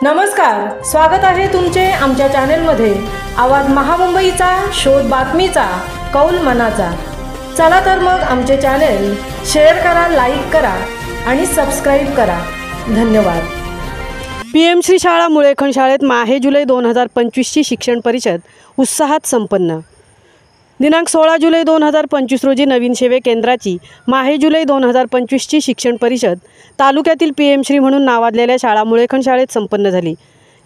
नमस्कार, स्वागत आहे तुमचे आमच्या चॅनेलमध्ये। आवाज महामुंबईचा, शोध बातमीचा, कौल मनाचा। चला तर मग आमचे चॅनेल शेअर करा, लाईक करा आणि सबस्क्राइब करा। धन्यवाद। पीएमसी शाळा मुळेखंड शाळेत माहे जुलै 2025 ची शिक्षण परिषद उत्साहात संपन्न। दिनांक 16 जुलै 2025 रोजी नवीन सेवे केंद्राची माहे जुलै 2025 ची शिक्षण परिषद तालुक्यातील पीएमश्री म्हणून नावाजलेल्या शाळा मुळेखंड शाळेत संपन्न झाली।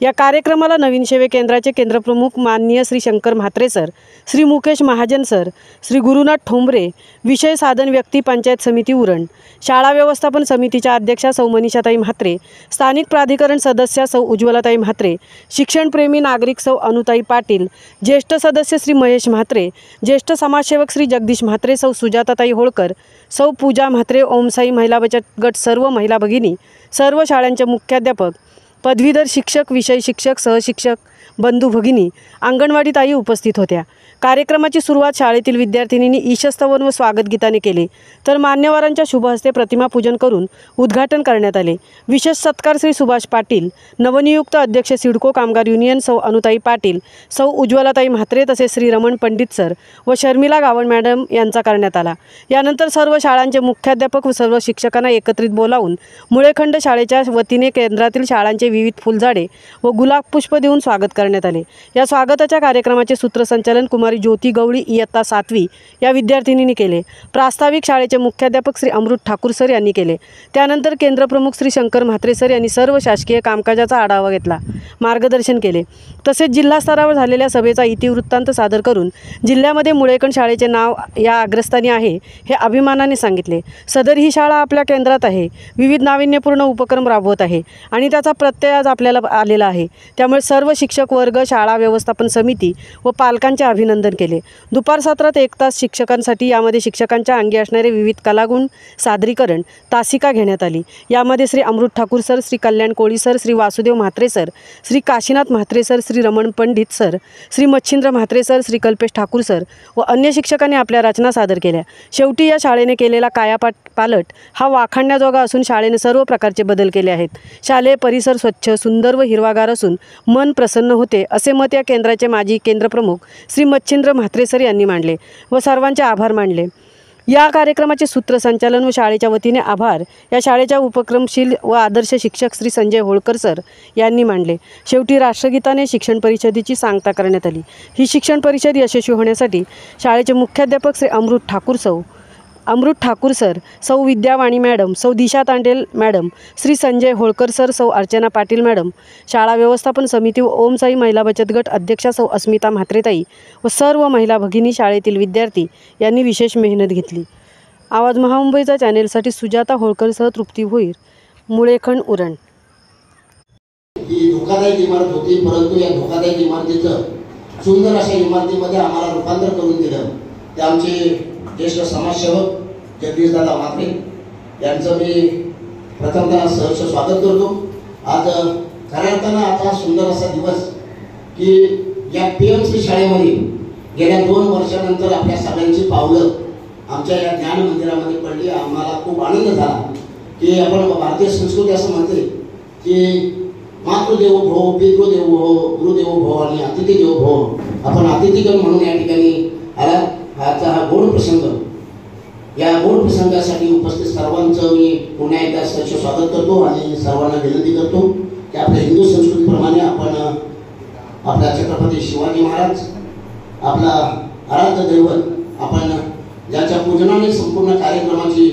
या कार्यक्रमाला नवीन सेवे केंद्राचे केंद्रप्रमुख माननीय श्री शंकर म्हात्रे सर, श्री मुकेश महाजन सर, श्री गुरुनाथ ठोंबरे, विषय साधन व्यक्ती पंचायत समिती उरण, शाळा व्यवस्थापन समितीच्या अध्यक्षा सौ मनीषाताई म्हात्रे, स्थानिक प्राधिकरण सदस्य सौ उज्ज्वलाताई म्हात्रे, शिक्षणप्रेमी नागरिक सौ अनुताई पाटील, ज्येष्ठ सदस्य श्री महेश म्हात्रे, ज्येष्ठ समाजसेवक श्री जगदीश म्हात्रे, सौ सुजाताताई होळकर, सौ पूजा म्हात्रे, ओमसाई महिला बचत गट, सर्व महिला भगिनी, सर्व शाळांचे मुख्याध्यापक, पदवीधर शिक्षक, विषय शिक्षक, सहशिक्षक, बंधू भगिनी, अंगणवाडी ताई उपस्थित होत्या। कार्यक्रमाची सुरुवात शाळेतील विद्यार्थिनींनी ईशस्तवन व स्वागत गीताने केले, तर मान्यवरांच्या शुभ हस्ते प्रतिमा पूजन करून उद्घाटन करण्यात आले। विशेष सत्कार श्री सुभाष पाटील, नवनियुक्त अध्यक्ष सिडको कामगार युनियन सौ अनुताई पाटील, सौ उज्ज्वलाताई म्हात्रे तसेच श्री रमण पंडित सर व शर्मिला गावण मॅडम यांचा करण्यात आला। यानंतर सर्व शाळांचे मुख्याध्यापक व सर्व शिक्षकांना एकत्रित बोलावून मुळेखंड शाळेच्या वतीने केंद्रातील शाळांचे विविध फुलझाडे व गुलाब पुष्प देऊन स्वागत करण्यात आले। या स्वागताच्या कार्यक्रमाचे सूत्रसंचालन कुमारी ज्योती गवळी इयत्ता 7वी या विद्यार्थिनींनी केले। प्रास्ताविक शाळेचे मुख्याध्यापक श्री अमृत ठाकूर सर यांनी केले। त्यानंतर केंद्रप्रमुख श्री शंकर म्हात्रे सर यांनी सर्व शासकीय कामकाजाचा आढावा घेतला, मार्गदर्शन केले। तसेच जिल्हा स्तरावर झालेल्या सभेचा इतिवृत्तांत सादर करून जिल्ह्यामध्ये मुळेखंड शाळेचे नाव या अग्रस्थानी आहे हे अभिमानाने सांगितले। सदर ही शाळा आपल्या केंद्रात आहे, विविध नाविन्यपूर्ण उपक्रम राबवत आहे आणि त्याचा प्रत्यय आज आपल्याला आलेला आहे। त्यामुळे सर्व शिक्षक वर्ग, शाळा व्यवस्थापन समिती व पालकांचे अभिनंदन केले। दुपार सत्रात 1 तास शिक्षकांसाठी, यामध्ये शिक्षकांच्या अंगी असणारे विविध कलागुण सादरीकरण तासिका घेण्यात आली। यामध्ये Shri Amrit Thakur sir, Shri Kalyan Koli sir, Shri Vasudev Mhatre sir, Shri Kashinath Mhatre sir, Shri Raman Pandit sir, Shri Machhindra Mhatre sir, Shri Kalpesh Thakur sir व अन्य शिक्षकांनी आपल्या रचना सादर केल्या। शेवटी या शाळेने केलेला कायापालट हा वाखाणण्याजोगा असून शाळेने सर्व प्रकारचे बदल केले आहेत। शालेय परिसर स्वच्छ, सुंदर व हिरवागार असून मन प्रसन्न होते, असे मत या केंद्राचे माजी केंद्रप्रमुख श्री मच्छिंद्र म्हात्रे सर यांनी मांडले व सर्वांचे आभार मानले। या कार्यक्रमाचे सूत्रसंचालन व शाळेच्या वतीने आभार या शाळेच्या उपक्रमशील व आदर्श शिक्षक श्री संजय होळकर सर यांनी मांडले। शेवटी राष्ट्रगीताने शिक्षण परिषदेची सांगता करण्यात आली। ही शिक्षण परिषद यशस्वी होण्यासाठी शाळेचे मुख्याध्यापक श्री अमृत ठाकूर सर, सौ विद्यावाणी मॅडम, सौ दिशा तांडेल मॅडम, श्री संजय होळकर सर, सौ अर्चना पाटील मॅडम, शाळा व्यवस्थापन समिती व ओमसाई महिला बचत गट अध्यक्षा सौ अस्मिता म्हात्रेताई व सर्व महिला भगिनी, शाळेतील विद्यार्थी यांनी विशेष मेहनत घेतली। आवाज महामुंबईचा चॅनेलसाठी सुजाता होळकरसह तृप्ती भोईर, मुळेखंड उरण। ही धोकादायक इमारत होती, परंतु या धोकादायक इमारतीचं सुंदर अशा इमारतीमध्ये आम्हाला रूपांतर करून दिलं। ते आमचे ज्येष्ठ समाजसेवक जगदीश दादा म्हात्रे यांचं मी प्रथमतः सहर्ष स्वागत करतो। आज खऱ्या अर्थानं आता सुंदर असा दिवस की या पीएमसी शाळेमध्ये गेल्या 2 वर्षानंतर आपल्या सगळ्यांची पावलं आमच्या या ज्ञान मंदिरामध्ये पडली। आम्हाला खूप आनंद झाला की आपण भारतीय संस्कृती असं म्हणते की मातृदेवो भव, पितृदेवो भव, गुरुदेवो भव आणि अतिथीदेवो भव। आपण अतिथीगण म्हणून या ठिकाणी आला। आजचा हा गोड प्रसंग, या गोड प्रसंगासाठी उपस्थित सर्वांचं मी पुन्हा एकदा सहर्ष स्वागत करतो आणि सर्वांना विनंती करतो की आपल्या हिंदू संस्कृतीप्रमाणे आपण आपल्या छत्रपती शिवाजी महाराज, आपला आराध्य दैवत, आपण ज्याच्या पूजनाने संपूर्ण कार्यक्रमाची